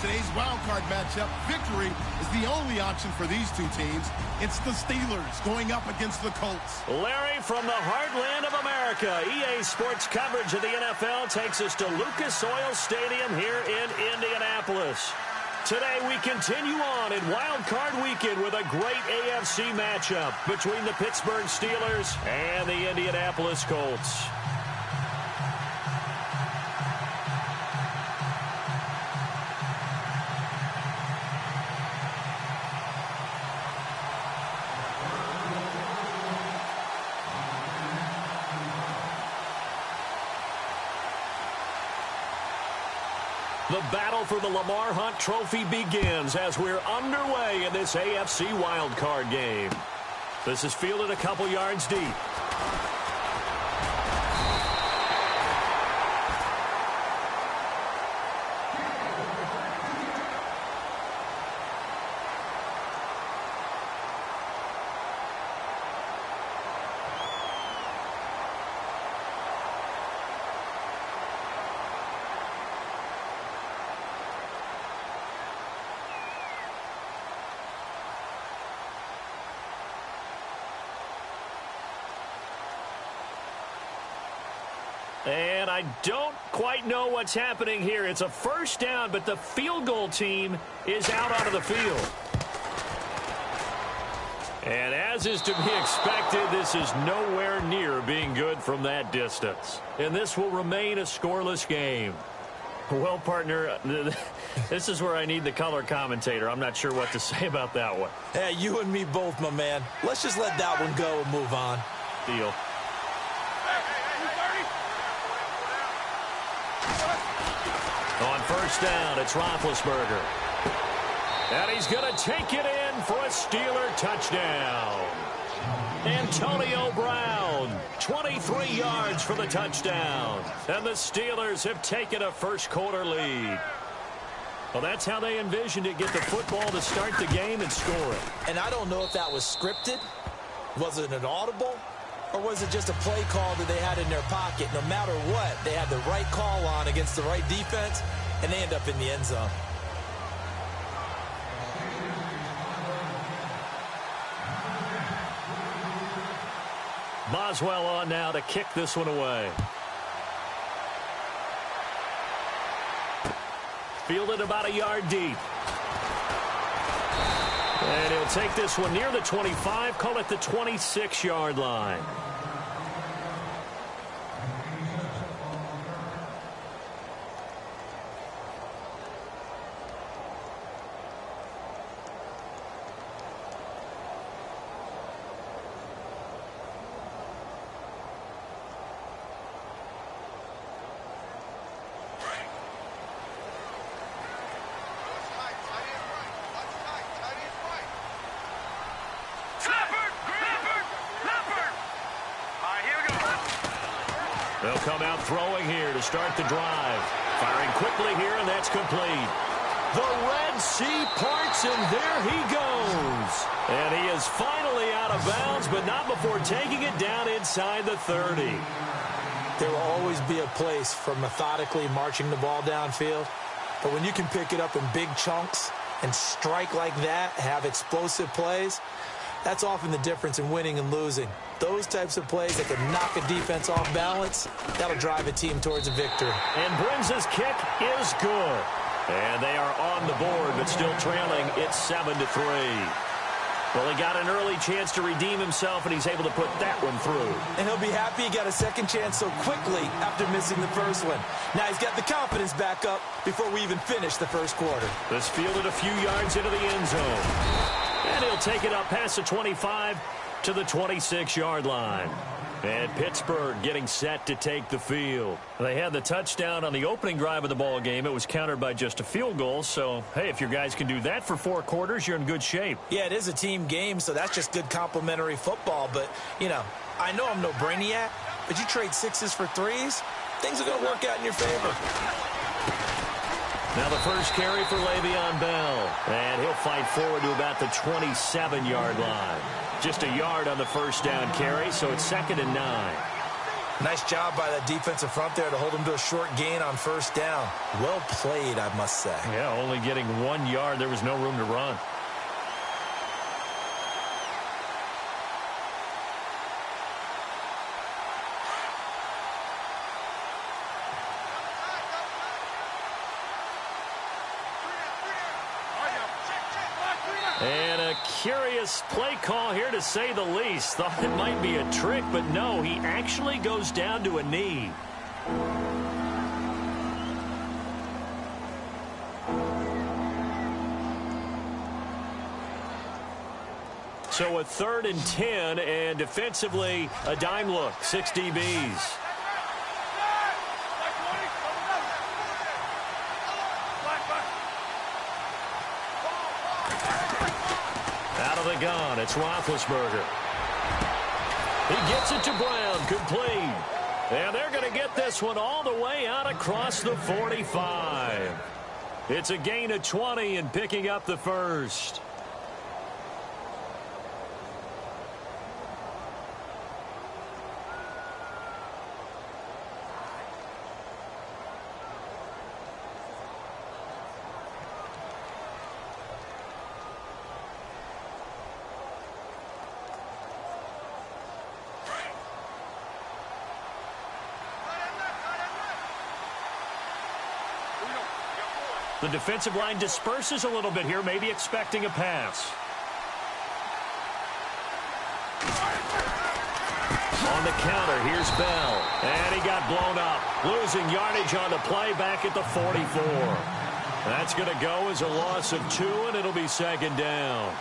today's wild card matchup, victory is the only option for these two teams. It's the Steelers going up against the Colts. Larry, from the heartland of America, EA Sports coverage of the NFL takes us to Lucas Oil Stadium here in Indianapolis. Today we continue on in Wild Card Weekend with a great AFC matchup between the Pittsburgh Steelers and the Indianapolis Colts. The battle for the Lamar Hunt Trophy begins as we're underway in this AFC wildcard game. This is fielded a couple yards deep. And I don't quite know what's happening here. It's a first down, but the field goal team is out onto the field. And as is to be expected, this is nowhere near being good from that distance. And this will remain a scoreless game. Well, partner, this is where I need the color commentator. I'm not sure what to say about that one. Hey, you and me both, my man. Let's just let that one go and move on. Deal. On first down, it's Roethlisberger. And he's going to take it in for a Steeler touchdown. Antonio Brown, 23 yards for the touchdown. And the Steelers have taken a first-quarter lead. Well, that's how they envisioned it, get the football to start the game and score it. And I don't know if that was scripted. Was it an audible? Or was it just a play call that they had in their pocket? No matter what, they had the right call on against the right defense, and they end up in the end zone. Boswell on now to kick this one away. Fielded about a yard deep. And he'll take this one near the 25, call it the 26-yard line. They'll come out throwing here to start the drive. Firing quickly here, and that's complete. The Red Sea parts, and there he goes. And he is finally out of bounds, but not before taking it down inside the 30. There will always be a place for methodically marching the ball downfield. But when you can pick it up in big chunks and strike like that, have explosive plays, that's often the difference in winning and losing. Those types of plays that can knock a defense off balance, that'll drive a team towards a victory. And Brinz's kick is good. And they are on the board, but still trailing. It's 7-3. Well, he got an early chance to redeem himself, and he's able to put that one through. And he'll be happy he got a second chance so quickly after missing the first one. Now he's got the confidence back up before we even finish the first quarter. This fielded a few yards into the end zone. And he'll take it up past the 25 to the 26-yard line. And Pittsburgh getting set to take the field. They had the touchdown on the opening drive of the ball game. It was countered by just a field goal. So, hey, if your guys can do that for 4 quarters, you're in good shape. Yeah, it is a team game, so that's just good complimentary football. But, you know, I know I'm no brainiac, but you trade 6s for 3s, things are going to work out in your favor. Now the first carry for Le'Veon Bell. And he'll fight forward to about the 27-yard line. Just a yard on the first down carry, so it's 2nd and 9. Nice job by that defensive front there to hold him to a short gain on first down. Well played, I must say. Yeah, only getting 1 yard. There was no room to run. And a curious play call here, to say the least. Thought it might be a trick, but no, he actually goes down to a knee. So a 3rd and 10, and defensively, a dime look, 6 DBs. Out of the gun, it's Roethlisberger. He gets it to Brown, complete. And they're going to get this one all the way out across the 45. It's a gain of 20 and picking up the first. The defensive line disperses a little bit here, maybe expecting a pass. On the counter, here's Bell. And he got blown up. Losing yardage on the play back at the 44. That's going to go as a loss of 2, and it'll be 2nd down.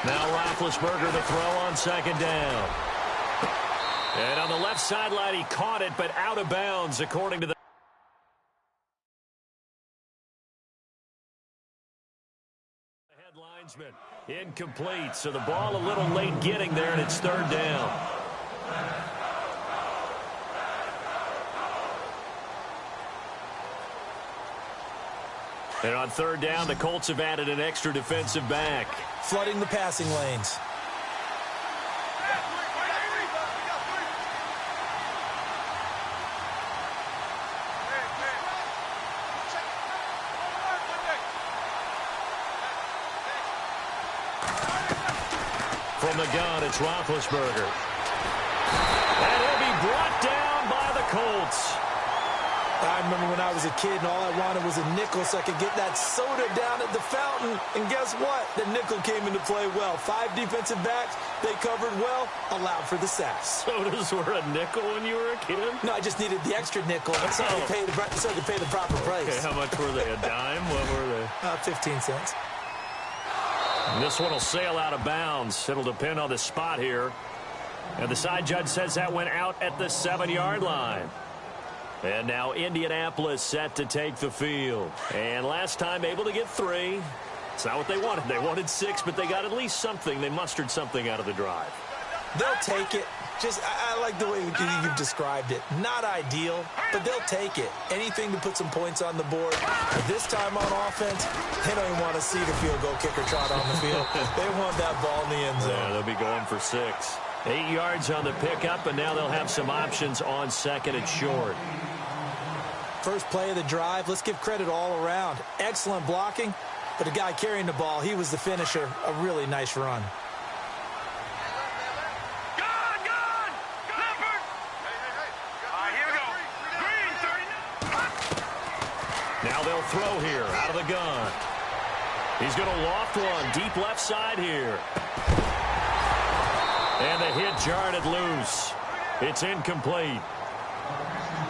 Now Roethlisberger to throw on 2nd down. And on the left sideline, he caught it, but out of bounds, according to the head linesman. Incomplete, so the ball a little late getting there, and it's 3rd down. And on 3rd down, the Colts have added an extra defensive back. Flooding the passing lanes. From the gun, it's Roethlisberger. And he'll be brought down by the Colts. I remember when I was a kid and all I wanted was a nickel so I could get that soda down at the fountain. And guess what? The nickel came into play well. 5 defensive backs, they covered well, allowed for the sacks. Sodas were a nickel when you were a kid? No, I just needed the extra nickel so I could pay the proper price. Okay, how much were they? A dime? What were they? 15 cents. And this one will sail out of bounds. It'll depend on the spot here. And the side judge says that went out at the 7-yard line. And now Indianapolis set to take the field. And last time able to get 3. It's not what they wanted. They wanted 6, but they got at least something. They mustered something out of the drive. They'll take it. I like the way you've described it. Not ideal, but they'll take it. Anything to put some points on the board. But this time on offense, they don't even want to see the field goal kicker trot on the field. They want that ball in the end zone. Yeah, they'll be going for 6. 8 yards on the pickup, and now they'll have some options on 2nd and short. First play of the drive, let's give credit all around. Excellent blocking, but the guy carrying the ball, he was the finisher. A really nice run. Now they'll throw here out of the gun. He's going to loft one deep left side here. And the hit jarred it loose. It's incomplete.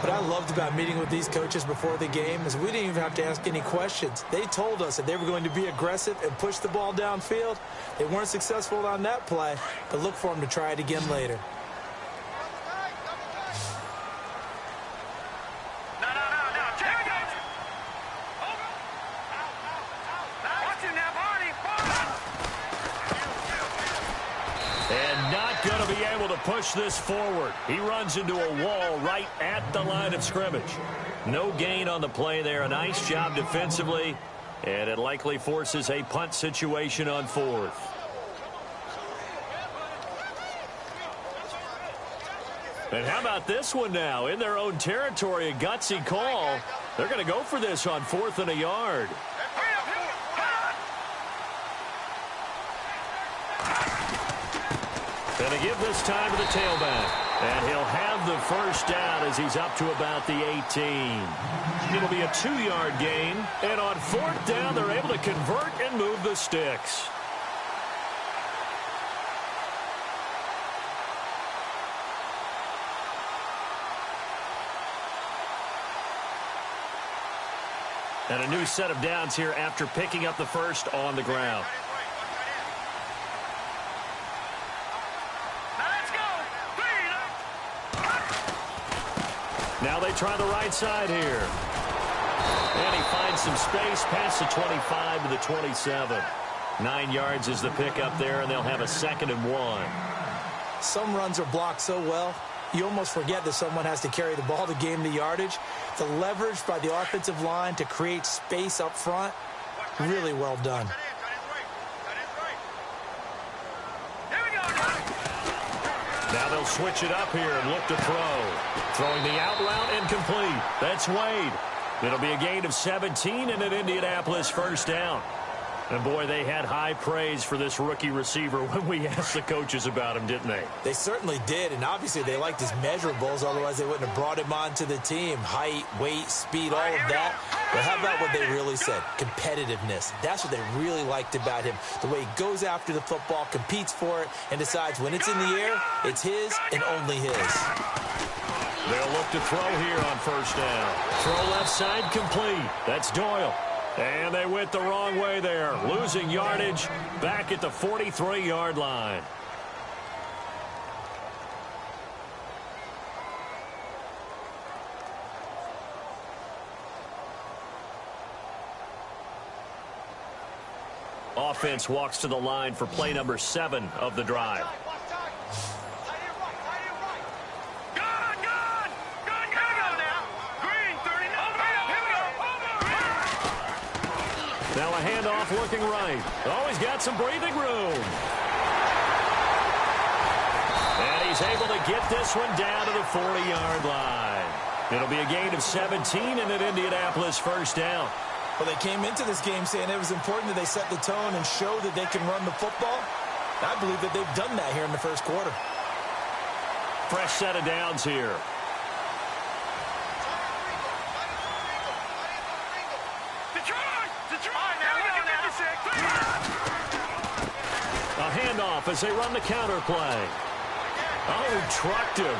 What I loved about meeting with these coaches before the game is we didn't even have to ask any questions. They told us that they were going to be aggressive and push the ball downfield. They weren't successful on that play, but look for them to try it again later. push this forward. He runs into a wall right at the line of scrimmage. No gain on the play there. A nice job defensively, and it likely forces a punt situation on 4th. And how about this one now? In their own territory, a gutsy call. They're going to go for this on 4th and a yard. And they give this time to the tailback. And he'll have the first down as he's up to about the 18. It'll be a 2-yard gain. And on 4th down, they're able to convert and move the sticks. And a new set of downs here after picking up the first on the ground. Now they try the right side here. And he finds some space past the 25 to the 27. 9 yards is the pickup there, and they'll have a 2nd and 1. Some runs are blocked so well, you almost forget that someone has to carry the ball to gain the yardage. The leverage by the offensive line to create space up front, really well done. Now they'll switch it up here and look to throw. Throwing the out route incomplete. That's Wade. It'll be a gain of 17 and an Indianapolis first down. And, boy, they had high praise for this rookie receiver when we asked the coaches about him, didn't they? They certainly did, and obviously they liked his measurables, otherwise they wouldn't have brought him onto the team. Height, weight, speed, all of that. But how about what they really said? Competitiveness. That's what they really liked about him. The way he goes after the football, competes for it, and decides when it's in the air, it's his and only his. They'll look to throw here on first down. Throw left side complete. That's Doyle. And they went the wrong way there, losing yardage back at the 43-yard line. Offense walks to the line for play number 7 of the drive. Now a handoff looking right. Oh, he's got some breathing room. And he's able to get this one down to the 40-yard line. It'll be a gain of 17 and an Indianapolis first down. Well, they came into this game saying it was important that they set the tone and show that they can run the football. I believe that they've done that here in the first quarter. Fresh set of downs here. A handoff as they run the counter play. Oh, trucked him.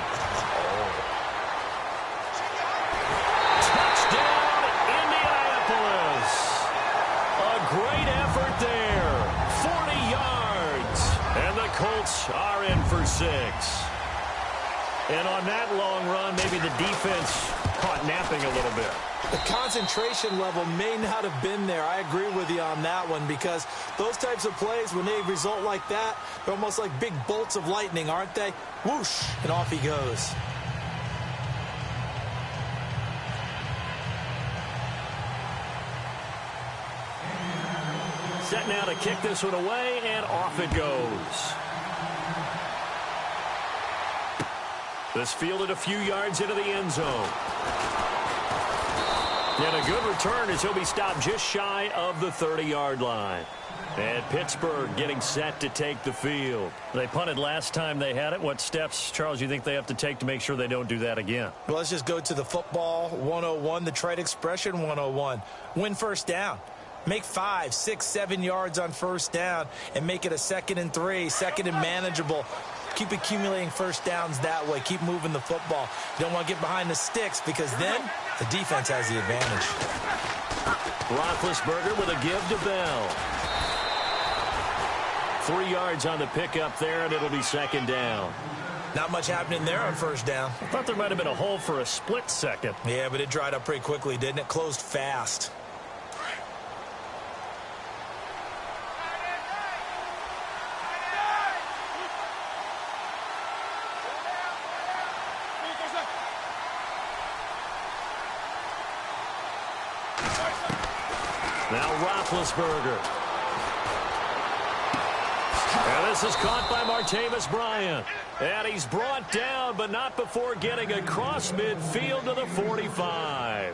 Touchdown, Indianapolis. A great effort there. 40 yards. And the Colts are in for 6. And on that long run, maybe the defense caught napping a little bit. The concentration level may not have been there. I agree with you on that one, because those types of plays, when they result like that, they're almost like big bolts of lightning, aren't they? Whoosh, and off he goes. Set now to kick this one away, and off it goes. This fielded a few yards into the end zone. And a good return as he'll be stopped just shy of the 30-yard line. And Pittsburgh getting set to take the field. They punted last time they had it. What steps, Charles, you think they have to take to make sure they don't do that again? Well, let's just go to the football 101, the trite expression 101. Win first down. Make 5, 6, 7 yards on first down and make it a 2nd and 3, 2nd and manageable. Keep accumulating first downs that way. Keep moving the football. You don't want to get behind the sticks, because then the defense has the advantage. Roethlisberger with a give to Bell. 3 yards on the pickup there, and it'll be 2nd down. Not much happening there on first down. I thought there might have been a hole for a split second. Yeah, but it dried up pretty quickly, didn't it? Closed fast. Now Roethlisberger. And this is caught by Martavis Bryant. And he's brought down, but not before getting across midfield to the 45.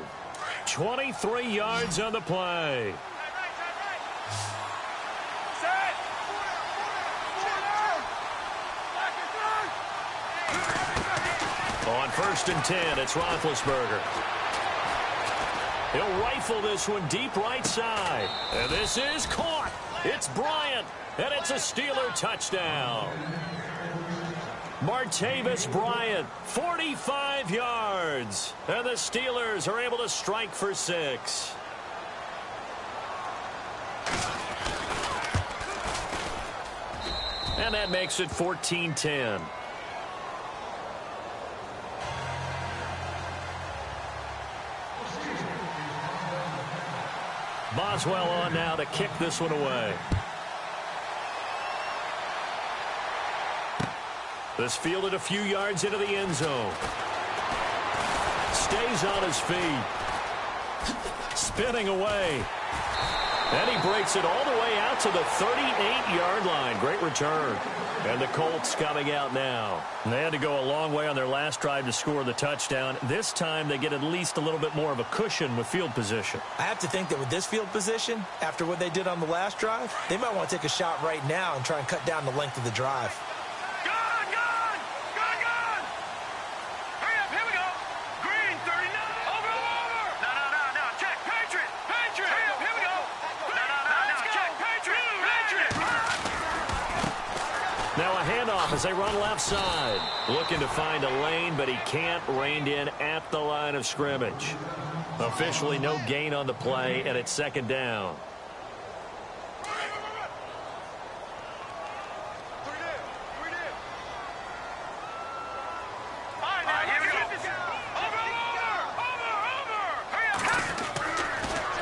23 yards on the play. On 1st and 10, it's Roethlisberger. He'll rifle this one deep right side. And this is caught. It's Bryant. And it's a Steeler touchdown. Martavis Bryant, 45 yards. And the Steelers are able to strike for 6. And that makes it 14-10. Boswell on now to kick this one away. This fielded a few yards into the end zone. Stays on his feet. Spinning away. And he breaks it all the way out to the 38-yard line. Great return. And the Colts coming out now. They had to go a long way on their last drive to score the touchdown. This time they get at least a little bit more of a cushion with field position. I have to think that with this field position, after what they did on the last drive, they might want to take a shot right now and try and cut down the length of the drive. Now a handoff as they run left side. Looking to find a lane, but he can't. Reined in at the line of scrimmage. Officially no gain on the play, and it's 2nd down.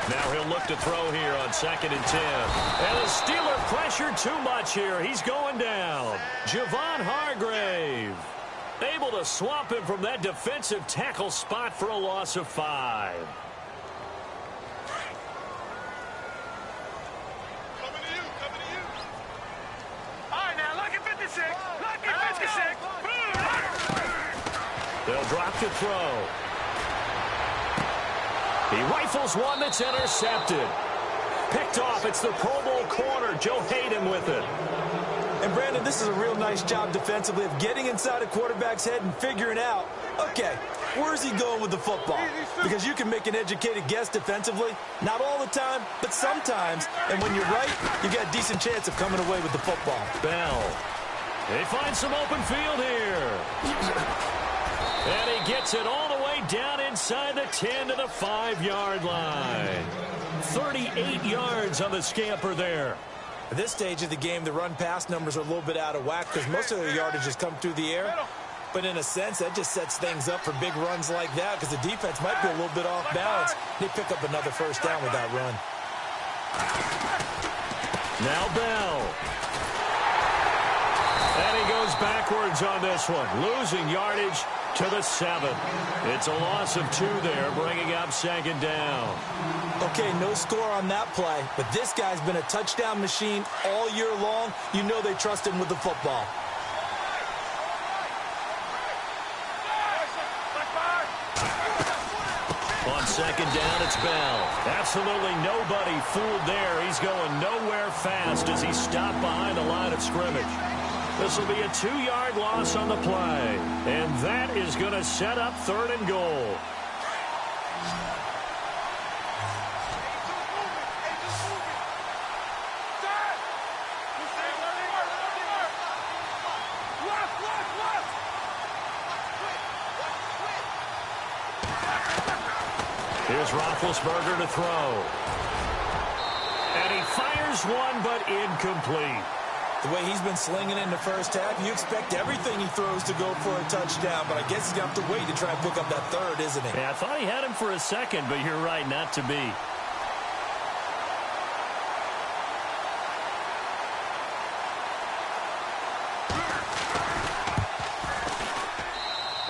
Now he'll look to throw here on 2nd and 10. And the Steeler pressure too much here. He's going down. Javon Hargrave able to swamp him from that defensive tackle spot for a loss of 5. Coming to you. All right, now, look at 56. Look at 56. They'll drop to throw. He rifles one that's intercepted. Picked off. It's the Pro Bowl corner. Joe Hayden with it. And, Brandon, this is a real nice job defensively of getting inside a quarterback's head and figuring out, okay, where's he going with the football? Because you can make an educated guess defensively. Not all the time, but sometimes. And when you're right, you got a decent chance of coming away with the football. Bell. They find some open field here. And he gets it all the way down inside the 10 to the 5-yard line. 38 yards on the scamper there. At this stage of the game, the run-pass numbers are a little bit out of whack because most of their yardage has come through the air. But in a sense, that just sets things up for big runs like that because the defense might be a little bit off balance. They pick up another 1st down with that run. Now Bell. And he goes backwards on this one, losing yardage to the 7. It's a loss of 2 there, bringing up 2nd down. Okay, no score on that play, but this guy's been a touchdown machine all year long. You know they trust him with the football. On 2nd down, it's Bell. Absolutely nobody fooled there. He's going nowhere fast as he stopped behind the line of scrimmage. This will be a 2-yard loss on the play. And that is going to set up 3rd and goal. Here's Roethlisberger to throw. And he fires one, but incomplete. The way he's been slinging in the 1st half, you expect everything he throws to go for a touchdown, but I guess he's going to have to wait to try and pick up that 3rd, isn't he? Yeah, I thought he had him for a second, but you're right, not to be.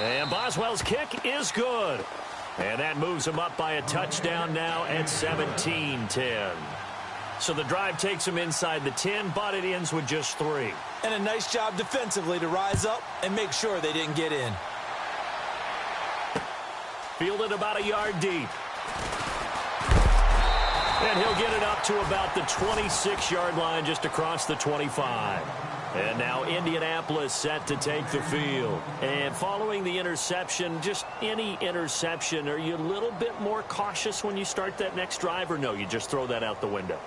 And Boswell's kick is good. And that moves them up by a touchdown now at 17-10. So the drive takes them inside the 10, but it ends with just 3. And a nice job defensively to rise up and make sure they didn't get in. Fielded about a yard deep. And he'll get it up to about the 26-yard line just across the 25. And now Indianapolis set to take the field. And following the interception, just any interception, are you a little bit more cautious when you start that next drive, or no, you just throw that out the window?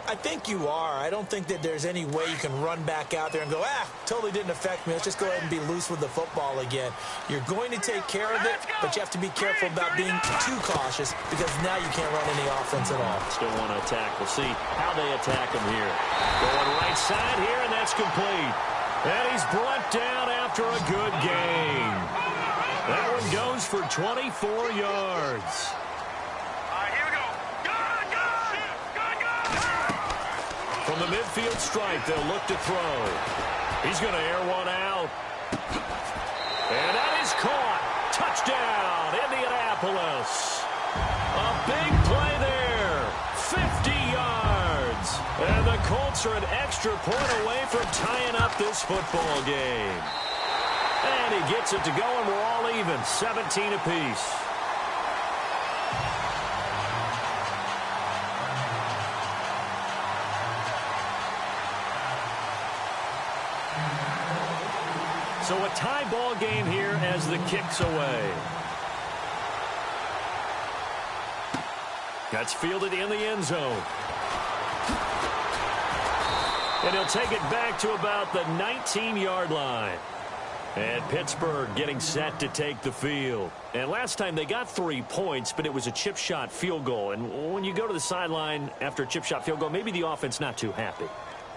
I think you are. I don't think that there's any way you can run back out there and go, totally didn't affect me. Let's just go ahead and be loose with the football again. You're going to take care of it, but you have to be careful about being too cautious because now you can't run any offense at all. Still want to attack. We'll see how they attack him here. Going right side here, and that's complete. And he's brought down after a good gain. That one goes for 24 yards. From the midfield stripe, they'll look to throw. He's going to air one out. And that is caught. Touchdown, Indianapolis. A big play there. 50 yards. And the Colts are an extra point away from tying up this football game. And he gets it to go, and we're all even. 17 apiece. So a tie ball game here as the kick's away. That's fielded in the end zone. And he'll take it back to about the 19-yard line. And Pittsburgh getting set to take the field. And last time they got 3 points, but it was a chip shot field goal. And when you go to the sideline after a chip shot field goal, maybe the offense not too happy.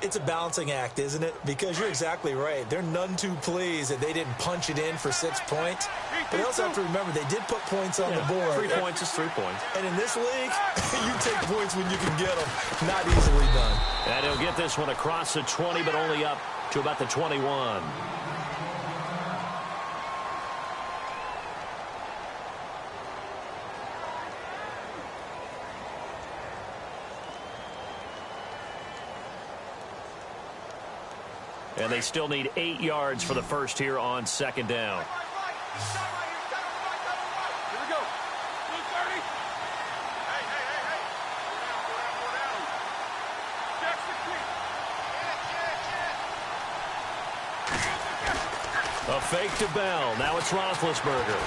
It's a balancing act, isn't it? Because you're exactly right. They're none too pleased that they didn't punch it in for 6 points. But they also have to remember they did put points on the board. 3 points is 3 points. And in this league, you take points when you can get them. Not easily done. And he'll get this one across the 20, but only up to about the 21. And they still need 8 yards for the first here on second down. Here we go. Blue 30. Hey. Four down. Check 16. A fake to Bell. Now it's Roethlisberger.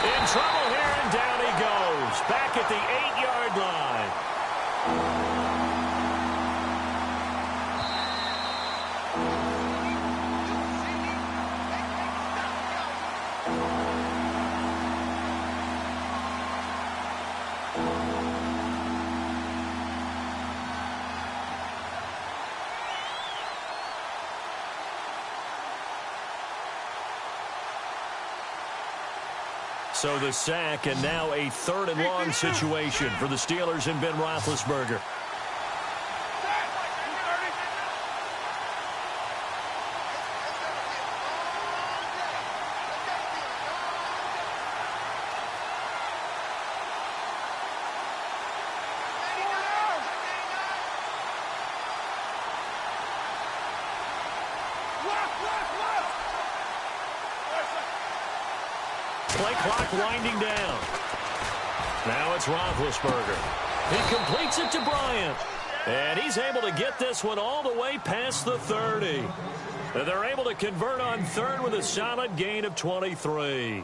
In trouble here, and down he goes. Back at the 8-yard line. So the sack, and now a 3rd and long situation for the Steelers and Ben Roethlisberger. Play clock winding down. Now it's Roethlisberger. He completes it to Bryant. And he's able to get this one all the way past the 30. And they're able to convert on 3rd with a solid gain of 23.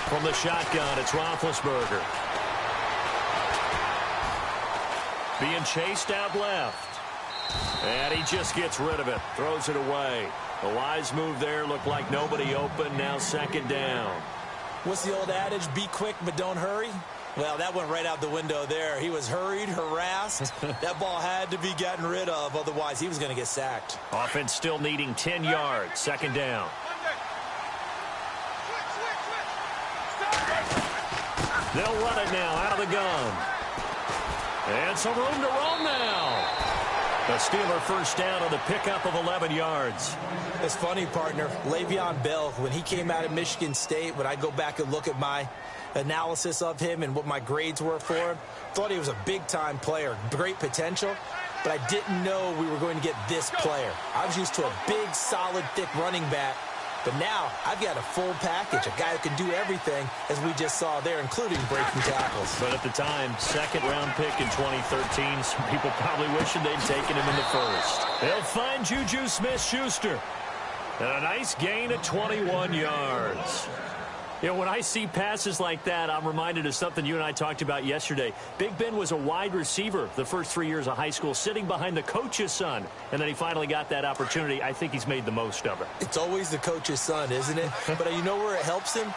From the shotgun, it's Roethlisberger. Being chased out left. And he just gets rid of it. Throws it away. A wise move there. Looked like nobody open. Now second down. What's the old adage? Be quick, but don't hurry. Well, that went right out the window there. He was hurried, harassed. That ball had to be gotten rid of. Otherwise, he was going to get sacked. Offense still needing 10 yards. Second down. They'll run it now out of the gun. And some room to roam now. A Steeler first down on the pickup of 11 yards. It's funny, partner. Le'Veon Bell, when he came out of Michigan State, when I go back and look at my analysis of him and what my grades were for him, thought he was a big-time player, great potential, but I didn't know we were going to get this player. I was used to a big, solid, thick running back, but now I've got a full package, a guy who can do everything, as we just saw there, including breaking tackles. But at the time, second-round pick in 2013, some people probably wishing they'd taken him in the first. They'll find Juju Smith-Schuster. And a nice gain of 21 yards. You know, when I see passes like that, I'm reminded of something you and I talked about yesterday. Big Ben was a wide receiver the first 3 years of high school, sitting behind the coach's son. And then he finally got that opportunity. I think he's made the most of it. It's always the coach's son, isn't it? But you know where it helps him?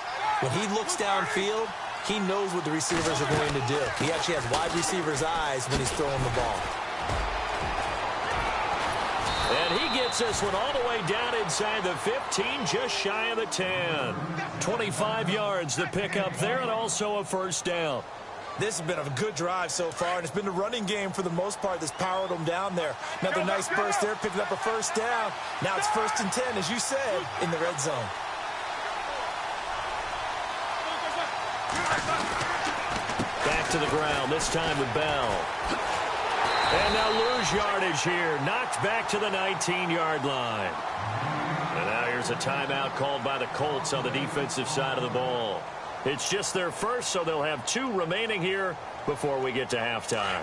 When he looks downfield, he knows what the receivers are going to do. He actually has wide receivers' eyes when he's throwing the ball. And he gets this one all the way down inside the 15, just shy of the 10. 25 yards to pick up there, and also a first down. This has been a good drive so far, and it's been the running game for the most part that's powered them down there. Another nice burst there, picking up a first down. Now it's 1st and 10, as you said, in the red zone. Back to the ground, this time with Bell. And they'll lose yardage here. Knocked back to the 19-yard line. And now here's a timeout called by the Colts on the defensive side of the ball. It's just their first, so they'll have 2 remaining here before we get to halftime.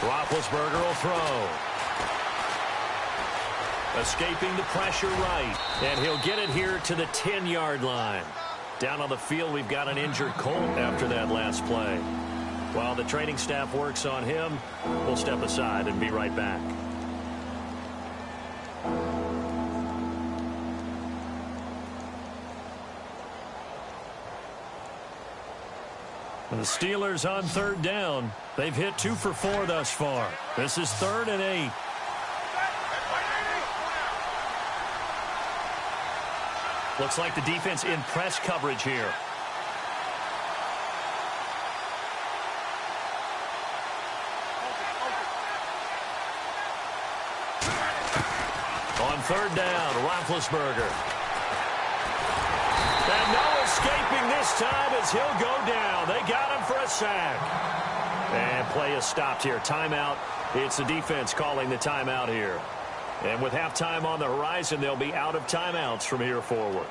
Roethlisberger will throw. Escaping the pressure right. And he'll get it here to the 10-yard line. Down on the field, we've got an injured Colt after that last play. While the training staff works on him, we'll step aside and be right back. The Steelers on 3rd down. They've hit 2 for 4 thus far. This is 3rd and 8. Looks like the defense in press coverage here. On 3rd down, Roethlisberger. And no escaping this time as he'll go down. They got him for a sack. And play is stopped here. Timeout. It's the defense calling the timeout here. And with halftime on the horizon, they'll be out of timeouts from here forward.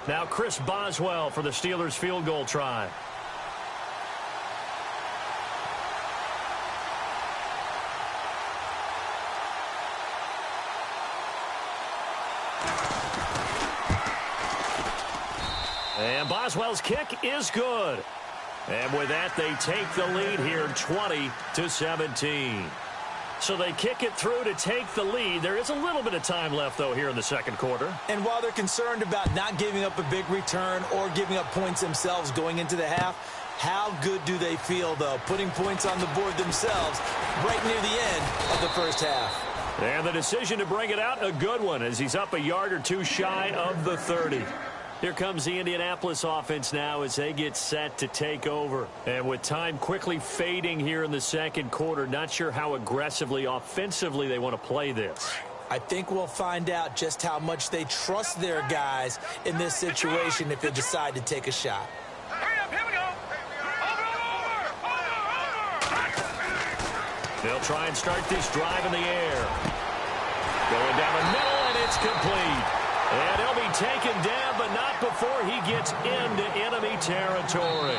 Now Chris Boswell for the Steelers field goal try. And Boswell's kick is good. And with that, they take the lead here 20-17. So they kick it through to take the lead. There is a little bit of time left, though, here in the second quarter. And while they're concerned about not giving up a big return or giving up points themselves going into the half, how good do they feel, though, putting points on the board themselves right near the end of the first half? And the decision to bring it out, a good one, as he's up a yard or two shy of the 30. Here comes the Indianapolis offense now as they get set to take over. And with time quickly fading here in the second quarter, not sure how aggressively, offensively they want to play this. I think we'll find out just how much they trust their guys in this situation if they decide to take a shot. Hurry up, here we go. Over. They'll try and start this drive in the air. Going down the middle, and it's complete. And he'll be taken down, but not before he gets into enemy territory.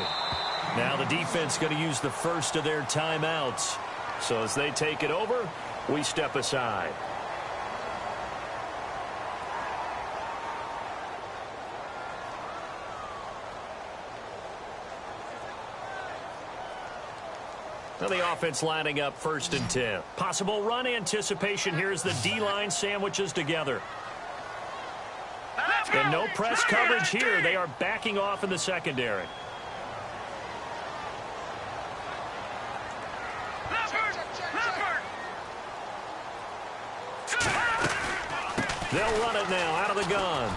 Now the defense going to use the first of their timeouts. So as they take it over, we step aside. Now the offense lining up 1st and 10. Possible run anticipation here as the D-line sandwiches together. And no press coverage here. They are backing off in the secondary. They'll run it now out of the gun.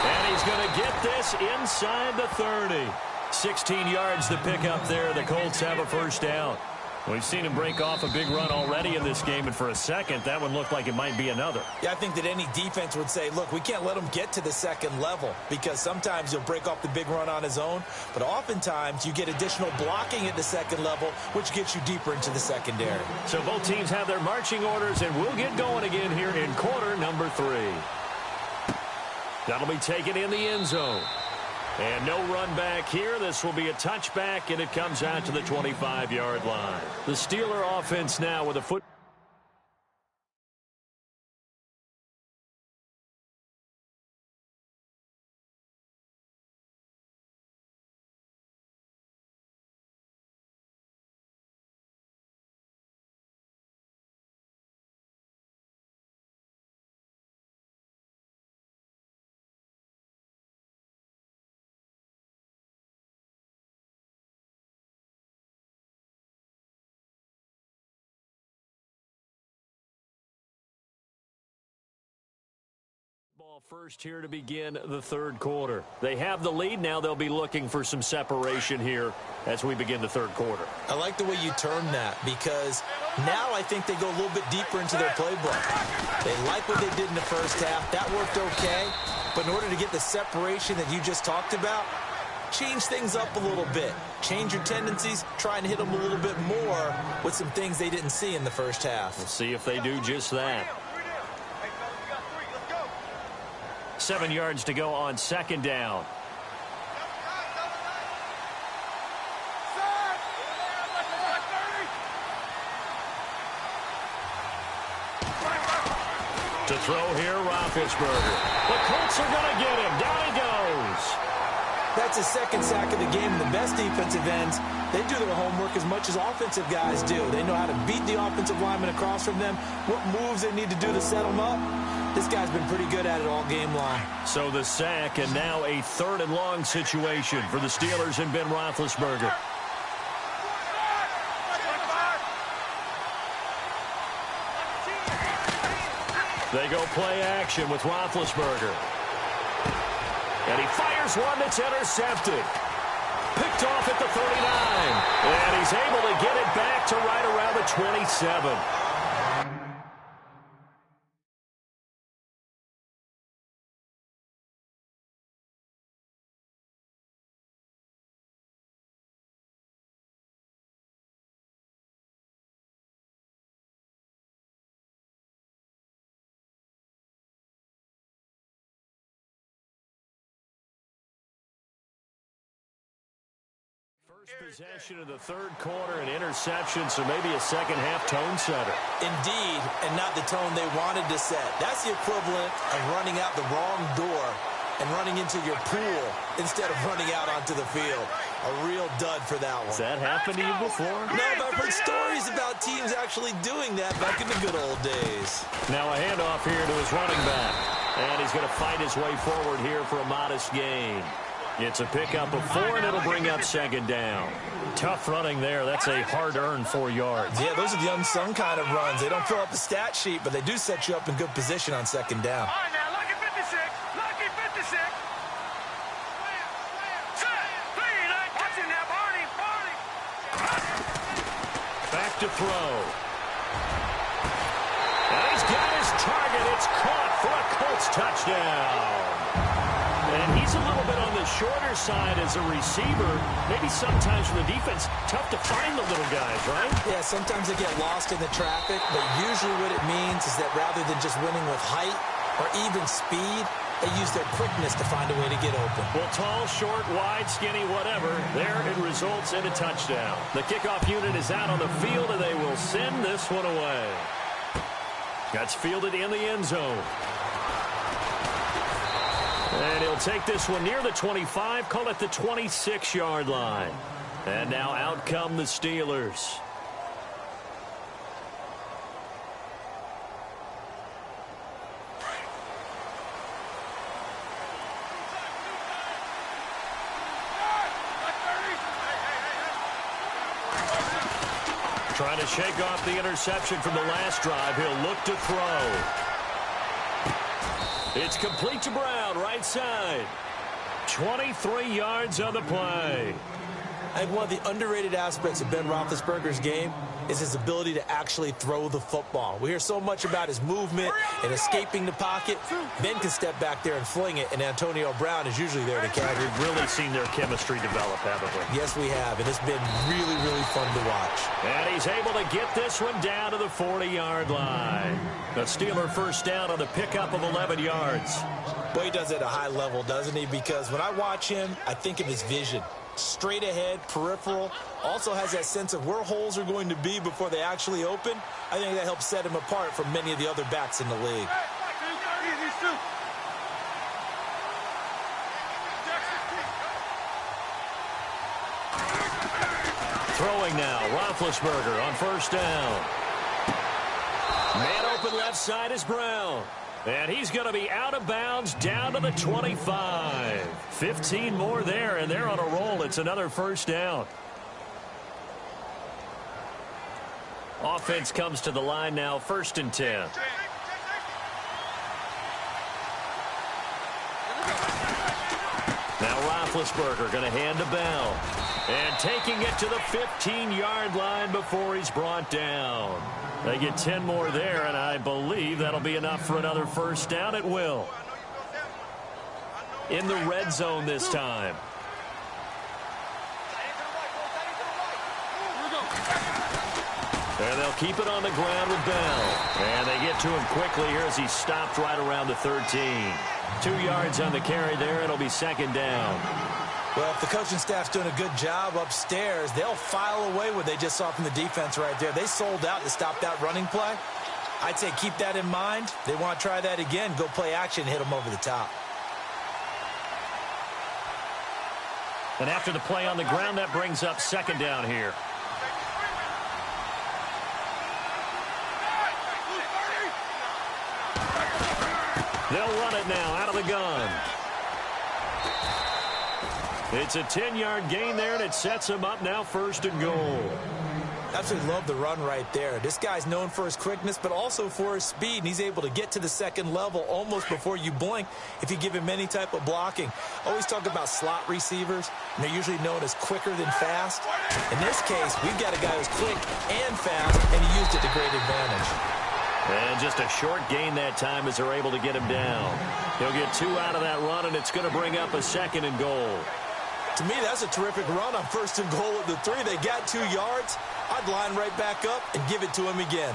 And he's going to get this inside the 30. 16 yards to pick up there. The Colts have a 1st down. We've seen him break off a big run already in this game, and for a second, that one looked like it might be another. Yeah, I think that any defense would say, look, we can't let him get to the 2nd level because sometimes he'll break off the big run on his own, but oftentimes you get additional blocking at the 2nd level, which gets you deeper into the secondary. So both teams have their marching orders, and we'll get going again here in quarter number 3. That'll be taken in the end zone. And no run back here. This will be a touchback, and it comes out to the 25-yard line. The Steeler offense now with a foot. Ball first here to begin the 3rd quarter. They have the lead. Now they'll be looking for some separation here as we begin the 3rd quarter. I like the way you term that because now I think they go a little bit deeper into their playbook. They like what they did in the 1st half. That worked okay. But in order to get the separation that you just talked about, change things up a little bit. Change your tendencies. Try and hit them a little bit more with some things they didn't see in the 1st half. We'll see if they do just that. 7 yards to go on 2nd down. To throw here, Roethlisberger. The Colts are going to get him. Down he goes. That's his 2nd sack of the game. And the best defensive ends, they do their homework as much as offensive guys do. They know how to beat the offensive lineman across from them, what moves they need to do to set them up. This guy's been pretty good at it all game long. So the sack, and now a 3rd and long situation for the Steelers and Ben Roethlisberger. They go play action with Roethlisberger. And he fires one that's intercepted. Picked off at the 39. And he's able to get it back to right around the 27. First possession of the 3rd quarter, an interception, so maybe a 2nd half tone setter. Indeed, and not the tone they wanted to set. That's the equivalent of running out the wrong door and running into your pool instead of running out onto the field. A real dud for that one. Has that happened to you before? No, but I've heard stories about teams actually doing that back in the good old days. Now a handoff here to his running back. And he's going to fight his way forward here for a modest gain. It's a pickup of 4, and it'll bring up 2nd down. Tough running there. That's a hard-earned 4 yards. Yeah, those are the unsung kind of runs. They don't fill up the stat sheet, but they do set you up in good position on 2nd down. All right, now, lucky 56. Lucky 56. Set. Clean. Watch it now, Barney. Back to throw. And he's got his target. It's caught for a Colts touchdown. And he's a little bit on the shorter side as a receiver. Maybe sometimes for the defense, tough to find the little guys, right? Yeah, sometimes they get lost in the traffic, but usually what it means is that rather than just winning with height or even speed, they use their quickness to find a way to get open. Well, tall, short, wide, skinny, whatever, there it results in a touchdown. The kickoff unit is out on the field, and they will send this one away. That's fielded in the end zone. And he'll take this one near the 25, call it the 26-yard line. And now out come the Steelers. Trying to shake off the interception from the last drive. He'll look to throw. It's complete to Brown, right side. 23 yards on the play. I think one of the underrated aspects of Ben Roethlisberger's game is his ability to actually throw the football. We hear so much about his movement and escaping the pocket. Ben can step back there and fling it, and Antonio Brown is usually there to catch. We've really seen their chemistry develop, haven't we? Yes, we have, and it's been really, really fun to watch. And he's able to get this one down to the 40-yard line. The Steeler first down on the pickup of 11 yards. Boy, he does it at a high level, doesn't he? Because when I watch him, I think of his vision. Straight ahead, peripheral, also has that sense of where holes are going to be before they actually open. I think that helps set him apart from many of the other backs in the league. Throwing now, Roethlisberger on first down. Man open left side is Brown. And he's going to be out of bounds down to the 25. 15 more there, and they're on a roll. It's another first down. Offense comes to the line now, 1st and 10. Now Roethlisberger going to hand to Bell. And taking it to the 15-yard line before he's brought down. They get 10 more there, and I believe that'll be enough for another first down. It will. In the red zone this time. And they'll keep it on the ground with Bell. And they get to him quickly here as he stopped right around the 13. 2 yards on the carry there. It'll be 2nd down. Well, if the coaching staff's doing a good job upstairs, they'll file away what they just saw from the defense right there. They sold out to stop that running play. I'd say keep that in mind. They want to try that again. Go play action, hit them over the top. And after the play on the ground, that brings up 2nd down here. They'll run it now out of the gun. It's a 10-yard gain there, and it sets him up now 1st and goal. Absolutely love the run right there. This guy's known for his quickness, but also for his speed, and he's able to get to the 2nd level almost before you blink if you give him any type of blocking. Always talk about slot receivers, and they're usually known as quicker than fast. In this case, we've got a guy who's quick and fast, and he used it to great advantage. And just a short gain that time as they're able to get him down. He'll get 2 out of that run, and it's going to bring up a 2nd and goal. To me, that's a terrific run on 1st and goal at the 3. They got 2 yards. I'd line right back up and give it to him again.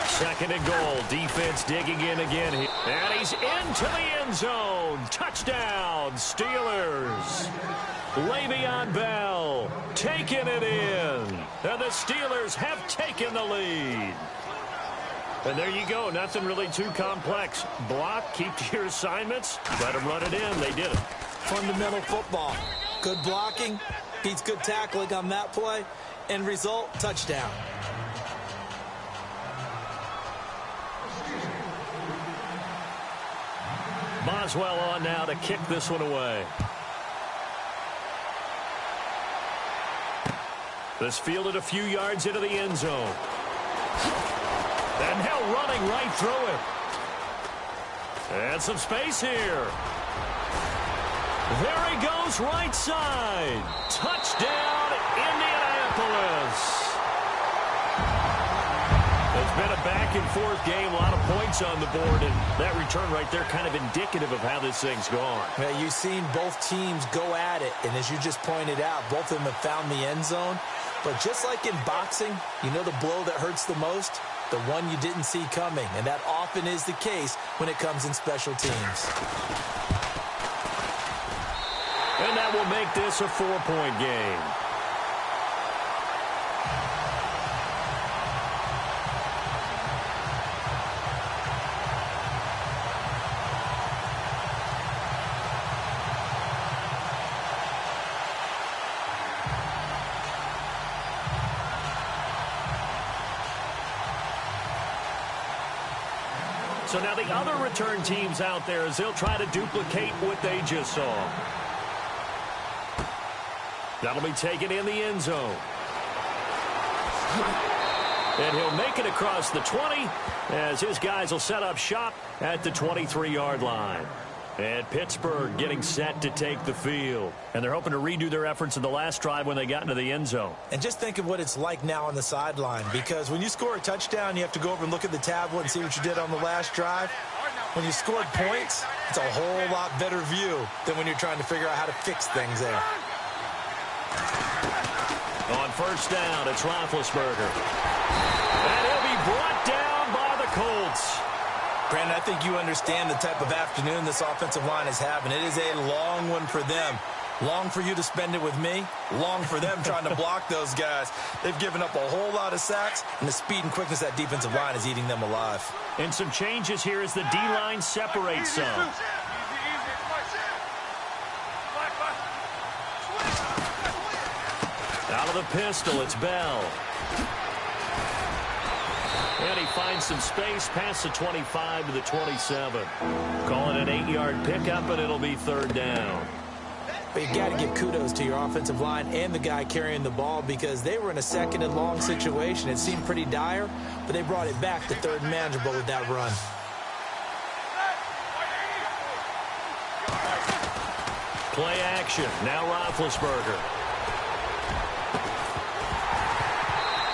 Second and goal. Defense digging in again. And he's into the end zone. Touchdown, Steelers. Le'Veon Bell taking it in. And the Steelers have taken the lead. And there you go. Nothing really too complex. Block, keep to your assignments, let them run it in. They did it. Fundamental football. Good blocking, beats good tackling on that play. End result, touchdown. Boswell on now to kick this one away. This fielded a few yards into the end zone. And now running right through it. And some space here. There he goes, right side. Touchdown, Indianapolis. It's been a back-and-forth game, a lot of points on the board, and that return right there kind of indicative of how this thing's gone. Yeah, you've seen both teams go at it, and as you just pointed out, both of them have found the end zone. But just like in boxing, you know the blow that hurts the most? The one you didn't see coming, and that often is the case when it comes in special teams. And that will make this a 4-point game. So now the other return teams out there as they'll try to duplicate what they just saw. That'll be taken in the end zone. And he'll make it across the 20 as his guys will set up shop at the 23-yard line. And Pittsburgh getting set to take the field. And they're hoping to redo their efforts in the last drive when they got into the end zone. And just think of what it's like now on the sideline, because when you score a touchdown, you have to go over and look at the tablet and see what you did on the last drive. When you scored points, it's a whole lot better view than when you're trying to figure out how to fix things there. On first down, it's Roethlisberger. And he'll be brought down by the Colts. Brandon, I think you understand the type of afternoon this offensive line is having. It is a long one for them. Long for you to spend it with me. Long for them trying to block those guys. They've given up a whole lot of sacks, and the speed and quickness of that defensive line is eating them alive. And some changes here as the D-line separates some. Out of the pistol, it's Bell. And he finds some space past the 25 to the 27. Call it an 8-yard pickup, and it'll be third down. But you got to give kudos to your offensive line and the guy carrying the ball, because they were in a second and long situation. It seemed pretty dire, but they brought it back to third and manageable with that run. Play action. Now Roethlisberger.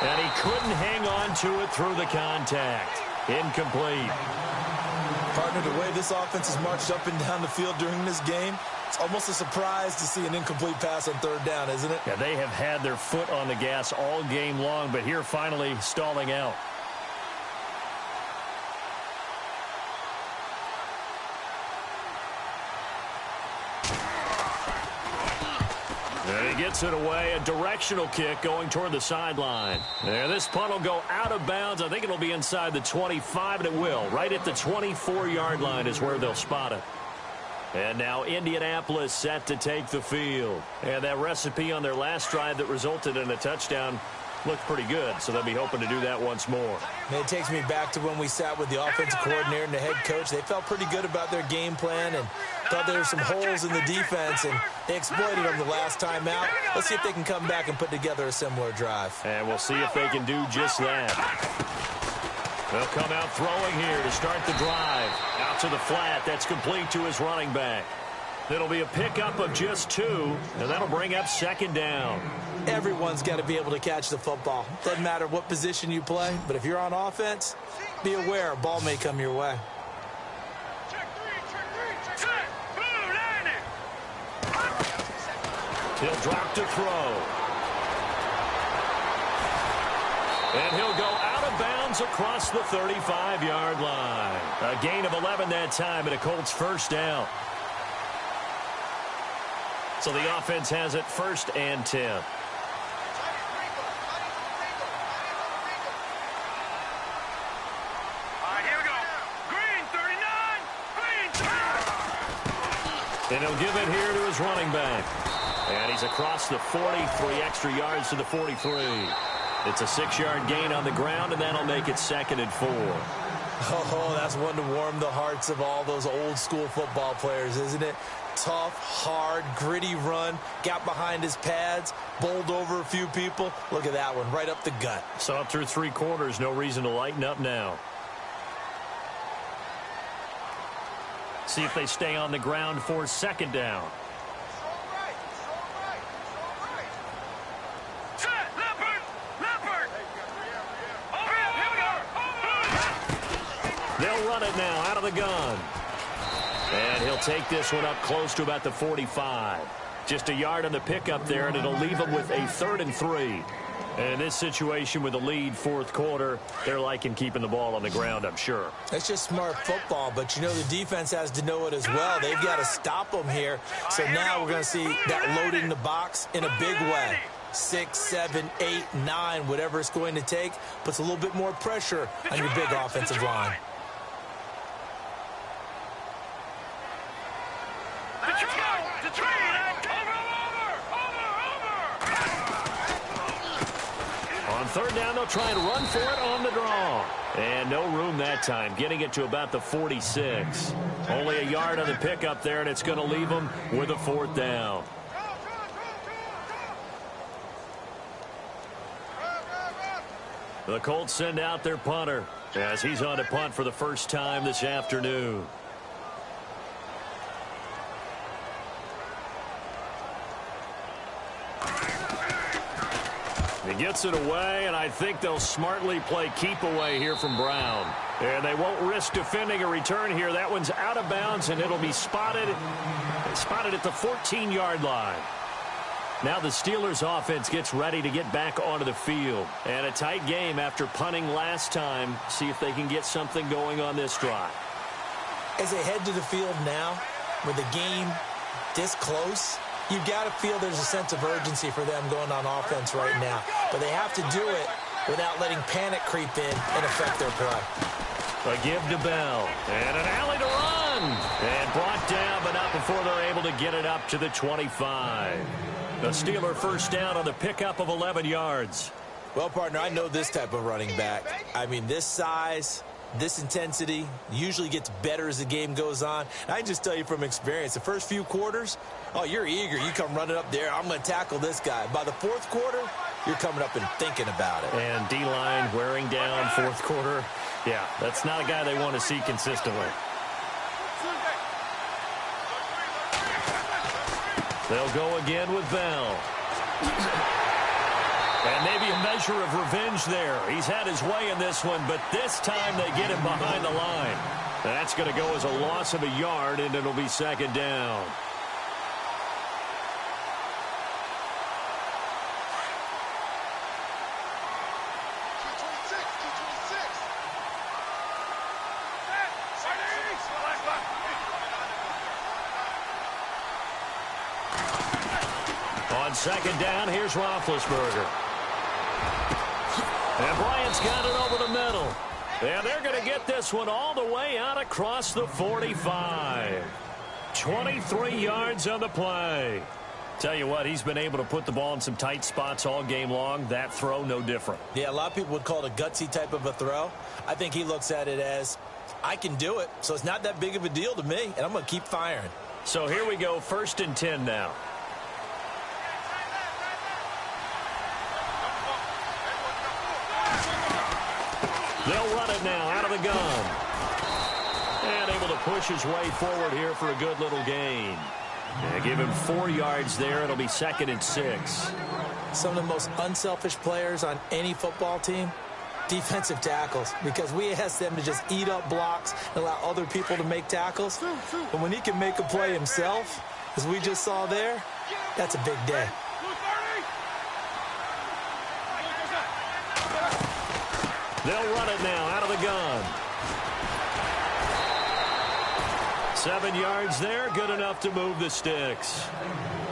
And he couldn't hang on to it through the contact. Incomplete. Partner, the way this offense has marched up and down the field during this game, it's almost a surprise to see an incomplete pass on third down, isn't it? Yeah, they have had their foot on the gas all game long, but here finally stalling out. And he gets it away, a directional kick going toward the sideline. And this punt will go out of bounds. I think it'll be inside the 25, and it will. Right at the 24-yard line is where they'll spot it. And now Indianapolis set to take the field. And that recipe on their last drive that resulted in a touchdown looked pretty good, so they'll be hoping to do that once more. And it takes me back to when we sat with the offensive coordinator and the head coach. They felt pretty good about their game plan and thought there were some holes in the defense, and they exploited them the last time out. Let's see if they can come back and put together a similar drive. And we'll see if they can do just that. They'll come out throwing here to start the drive. Out to the flat. That's complete to his running back. It'll be a pickup of just 2, and that'll bring up second down. Everyone's got to be able to catch the football. Doesn't matter what position you play, but if you're on offense, be aware a ball may come your way. He'll drop to throw. And he'll go out of bounds across the 35-yard line. A gain of 11 that time, and a Colts first down. So the offense has it 1st and 10. All right, here we go. Green, 39. Green, 39. And he'll give it here to his running back. And he's across the 40, 3 extra yards to the 43. It's a 6-yard gain on the ground, and that'll make it 2nd and 4. Oh, that's one to warm the hearts of all those old-school football players, isn't it? Tough, hard, gritty run, got behind his pads, bowled over a few people. Look at that one, right up the gut. So up through 3 quarters, no reason to lighten up now. See if they stay on the ground for second down. They'll run it now out of the gun. And he'll take this one up close to about the 45. Just a yard on the pickup there, and it'll leave them with a 3rd and 3. And in this situation with the lead 4th quarter, they're liking keeping the ball on the ground, I'm sure. That's just smart football, but you know the defense has to know it as well. They've got to stop them here. So now we're going to see that loading the box in a big way. 6, 7, 8, 9, whatever it's going to take, puts a little bit more pressure on your big offensive line. third down, they'll try and run for it on the draw. And no room that time, getting it to about the 46. Only a yard on the pickup there, and it's going to leave them with a fourth down. The Colts send out their punter as he's on to punt for the first time this afternoon. He gets it away, and I think they'll smartly play keep away here from Brown. And they won't risk defending a return here. That one's out of bounds, and it'll be spotted at the 14-yard line. Now the Steelers offense gets ready to get back onto the field. And a tight game after punting last time. See if they can get something going on this drive. As they head to the field now, with the game this close, you've got to feel there's a sense of urgency for them going on offense right now. But they have to do it without letting panic creep in and affect their play. A give to Bell. And an alley to run. And brought down, but not before they're able to get it up to the 25. The Steeler first down on the pickup of 11 yards. Well, partner, I know this type of running back. I mean, this size, this intensity usually gets better as the game goes on. And I can just tell you from experience, the first few quarters, oh, you're eager. You come running up there, I'm going to tackle this guy. By the fourth quarter, you're coming up and thinking about it. And D-line wearing down fourth quarter. Yeah, that's not a guy they want to see consistently. They'll go again with Bell. And maybe a measure of revenge there. He's had his way in this one, but this time they get him behind the line. That's going to go as a loss of a yard, and it'll be second down. Second down, here's Roethlisberger. And Bryant's got it over the middle. And they're going to get this one all the way out across the 45. 23 yards on the play. Tell you what, he's been able to put the ball in some tight spots all game long. That throw, no different. Yeah, a lot of people would call it a gutsy type of a throw. I think he looks at it as, I can do it, so it's not that big of a deal to me, and I'm going to keep firing. So here we go, 1st and 10 now. They'll run it now out of the gun. And able to push his way forward here for a good little gain. And give him 4 yards there. It'll be 2nd and 6. Some of the most unselfish players on any football team, defensive tackles, because we ask them to just eat up blocks and allow other people to make tackles. But when he can make a play himself, as we just saw there, that's a big day. They'll run it now out of the gun. 7 yards there, good enough to move the sticks.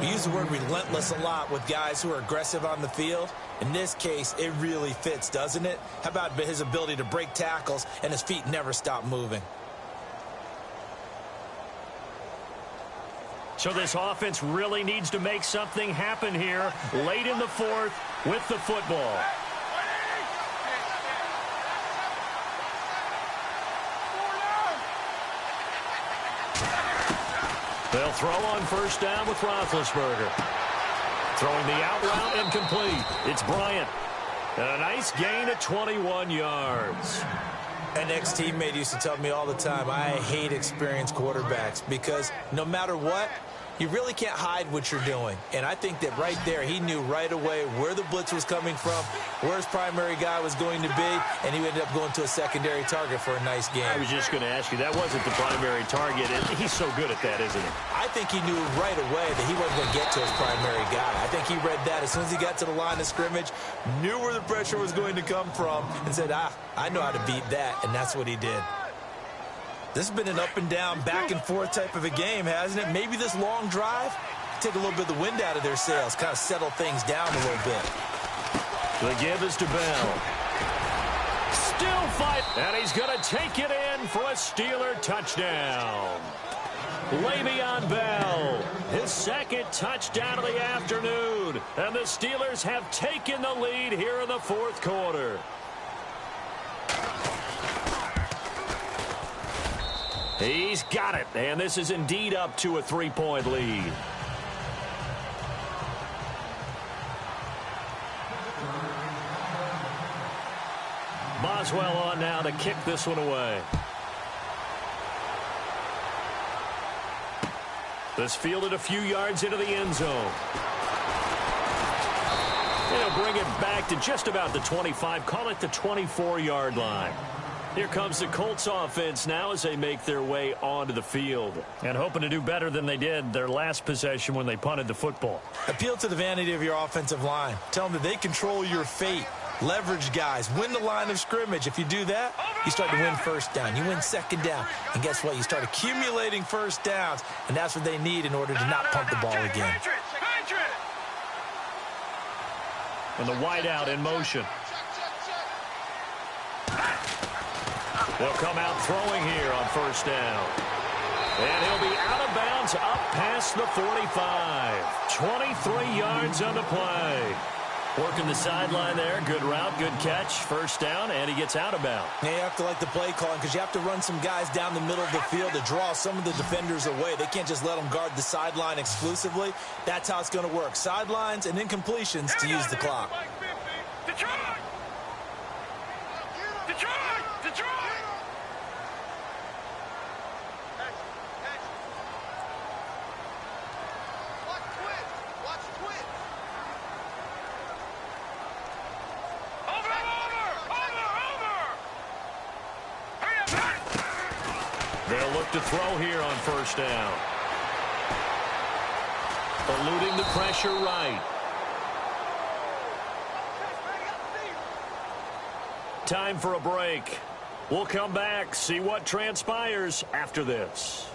We use the word relentless a lot with guys who are aggressive on the field. In this case, it really fits, doesn't it? How about his ability to break tackles and his feet never stop moving? So this offense really needs to make something happen here late in the fourth with the football. They'll throw on first down with Roethlisberger. Throwing the out route incomplete. It's Bryant. And a nice gain at 21 yards. An ex-teammate used to tell me all the time, I hate experienced quarterbacks because no matter what, you really can't hide what you're doing. And I think that right there, he knew right away where the blitz was coming from, where his primary guy was going to be, and he ended up going to a secondary target for a nice game. I was just going to ask you, that wasn't the primary target. He's so good at that, isn't he? I think he knew right away that he wasn't going to get to his primary guy. I think he read that as soon as he got to the line of scrimmage, knew where the pressure was going to come from, and said, I know how to beat that, and that's what he did. This has been an up and down, back and forth type of a game, hasn't it? Maybe this long drive, take a little bit of the wind out of their sails, kind of settle things down a little bit. The give is to Bell. Still fight, and he's going to take it in for a Steeler touchdown. Le'Veon Bell, his second touchdown of the afternoon. And the Steelers have taken the lead here in the fourth quarter. He's got it, and this is indeed up to a 3-point lead. Boswell on now to kick this one away. This fielded a few yards into the end zone. They'll bring it back to just about the 25, call it the 24-yard line. Here comes the Colts offense now as they make their way onto the field. And hoping to do better than they did their last possession when they punted the football. Appeal to the vanity of your offensive line. Tell them that they control your fate. Leverage guys. Win the line of scrimmage. If you do that, you start to win first down. You win second down. And guess what? You start accumulating first downs. And that's what they need in order to not punt the ball again. And the wideout in motion. They'll come out throwing here on first down. And he'll be out of bounds up past the 45. 23 yards on the play. Working the sideline there. Good route, good catch. First down, and he gets out of bounds. Now you have to like the play calling because you have to run some guys down the middle of the field to draw some of the defenders away. They can't just let them guard the sideline exclusively. That's how it's going to work. Sidelines and incompletions to use the clock. Detroit! Detroit! Detroit! They'll look to throw here on first down. Eluding the pressure right. Time for a break. We'll come back, see what transpires after this.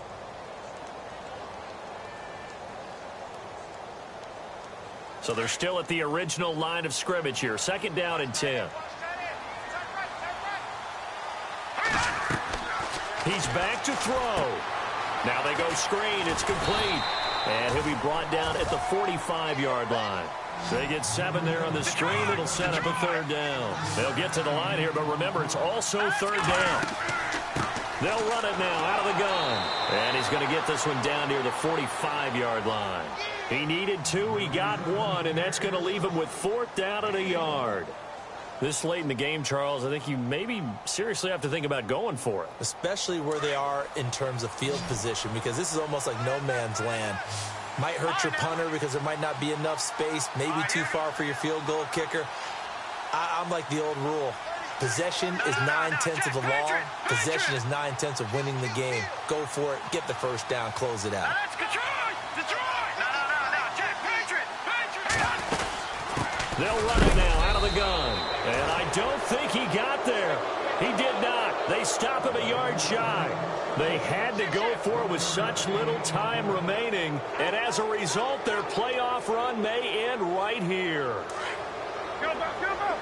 So they're still at the original line of scrimmage here. Second down and 10. He's back to throw. Now they go screen. It's complete. And he'll be brought down at the 45-yard line. They get 7 there on the screen. It'll set up a third down. They'll get to the line here, but remember, it's also third down. They'll run it now out of the gun. And he's going to get this one down near the 45-yard line. He needed 2. He got 1, and that's going to leave him with 4th down and a yard. This late in the game, Charles, I think you maybe seriously have to think about going for it. Especially where they are in terms of field position, because this is almost like no man's land. Might hurt your punter because there might not be enough space, maybe too far for your field goal kicker. I'm like the old rule. Possession is 9/10 of the law. Possession is 9/10 of winning the game. Go for it. Get the first down. Close it out. They'll run it now out of the gun. And I don't think he got there. He did not. They stop him a yard shy. They had to go for it with such little time remaining. And as a result, their playoff run may end right here. Go, go, go, go.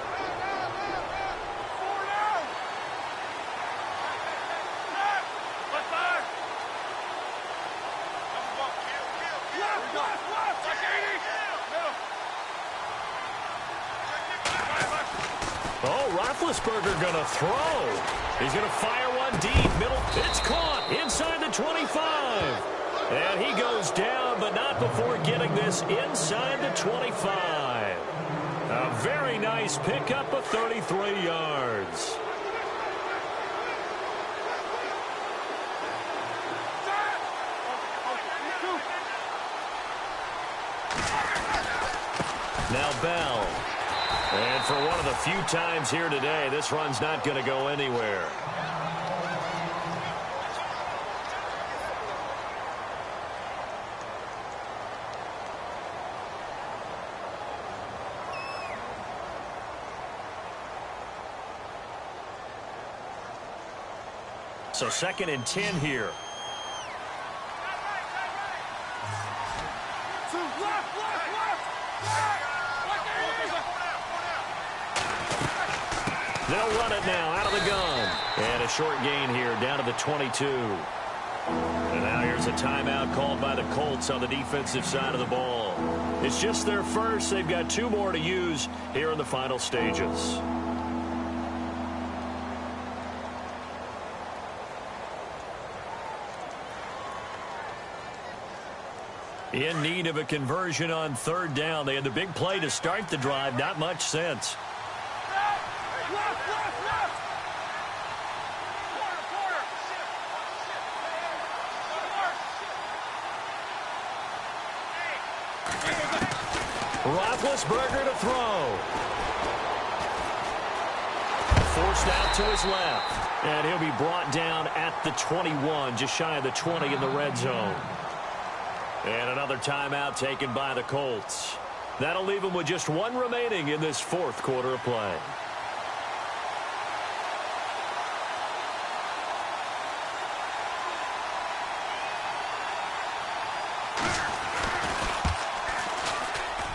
Oh, Roethlisberger going to throw. He's going to fire one deep. Middle. It's caught inside the 25. And he goes down, but not before getting this inside the 25. A very nice pickup of 33 yards. Now Bell. And for one of the few times here today, this run's not going to go anywhere. So 2nd and 10 here. They'll run it now out of the gun. And a short gain here down to the 22. And now here's a timeout called by the Colts on the defensive side of the ball. It's just their first. They've got 2 more to use here in the final stages. In need of a conversion on 3rd down. They had the big play to start the drive. Not much sense. Roethlisberger to throw. Forced out to his left. And he'll be brought down at the 21, just shy of the 20 in the red zone. And another timeout taken by the Colts. That'll leave them with just 1 remaining in this 4th quarter of play.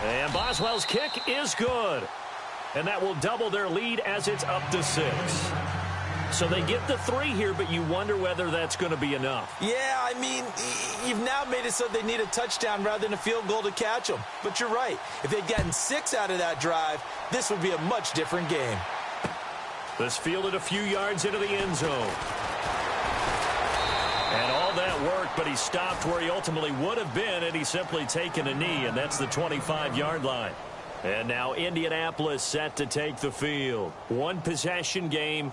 And Boswell's kick is good. And that will double their lead as it's up to 6. So they get the 3 here, but you wonder whether that's going to be enough. Yeah, I mean, you've now made it so they need a touchdown rather than a field goal to catch them. But you're right. If they'd gotten 6 out of that drive, this would be a much different game. This fielded a few yards into the end zone. And all that worked, but he stopped where he ultimately would have been had he simply taken a knee, and that's the 25-yard line. And now Indianapolis set to take the field. 1 possession game,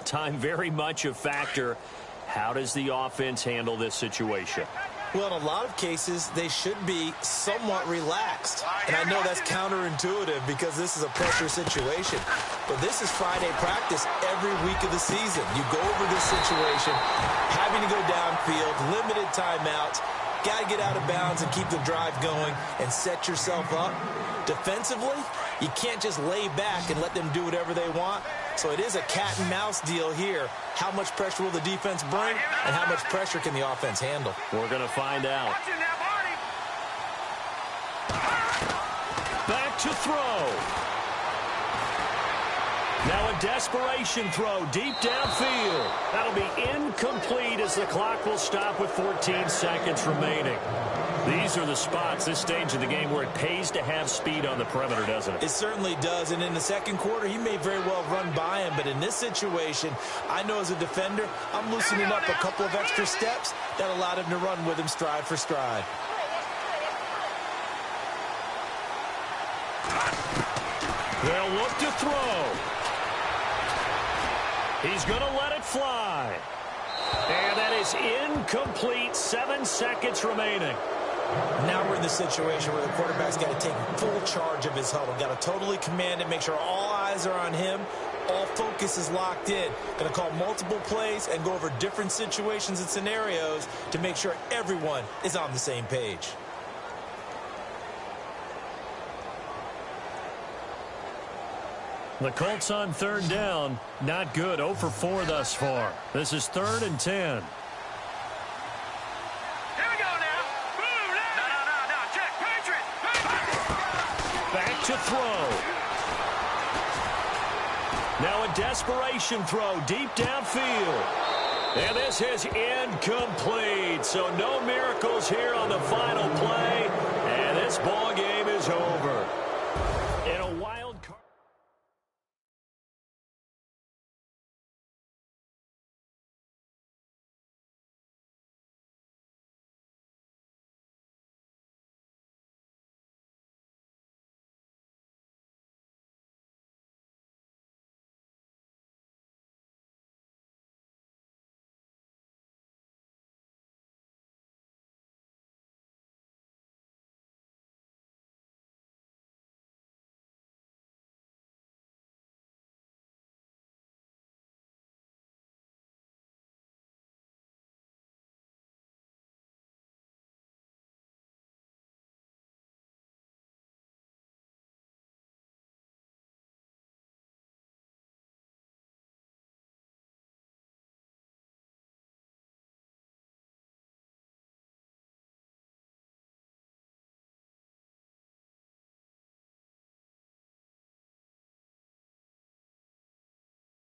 time very much a factor. How does the offense handle this situation? Well, in a lot of cases, they should be somewhat relaxed. And I know that's counterintuitive because this is a pressure situation. But this is Friday practice every week of the season. You go over this situation, having to go downfield, limited timeouts, got to get out of bounds and keep the drive going and set yourself up. Defensively, you can't just lay back and let them do whatever they want. So it is a cat and mouse deal here. How much pressure will the defense bring, and how much pressure can the offense handle? We're going to find out. Back to throw. Now a desperation throw deep downfield. That'll be incomplete as the clock will stop with 14 seconds remaining. These are the spots, this stage of the game, where it pays to have speed on the perimeter, doesn't it? It certainly does, and in the second quarter, he may very well run by him, but in this situation, I know as a defender, I'm loosening up a couple of extra steps that allowed him to run with him stride for stride. They'll look to throw. He's going to let it fly. And that is incomplete. 7 seconds remaining. Now we're in the situation where the quarterback's got to take full charge of his huddle. Got to totally command it, make sure all eyes are on him. All focus is locked in. Going to call multiple plays and go over different situations and scenarios to make sure everyone is on the same page. The Colts on 3rd down. Not good. 0 for 4 thus far. This is 3rd and 10. Back to throw. Now a desperation throw deep downfield. And this is incomplete. So no miracles here on the final play.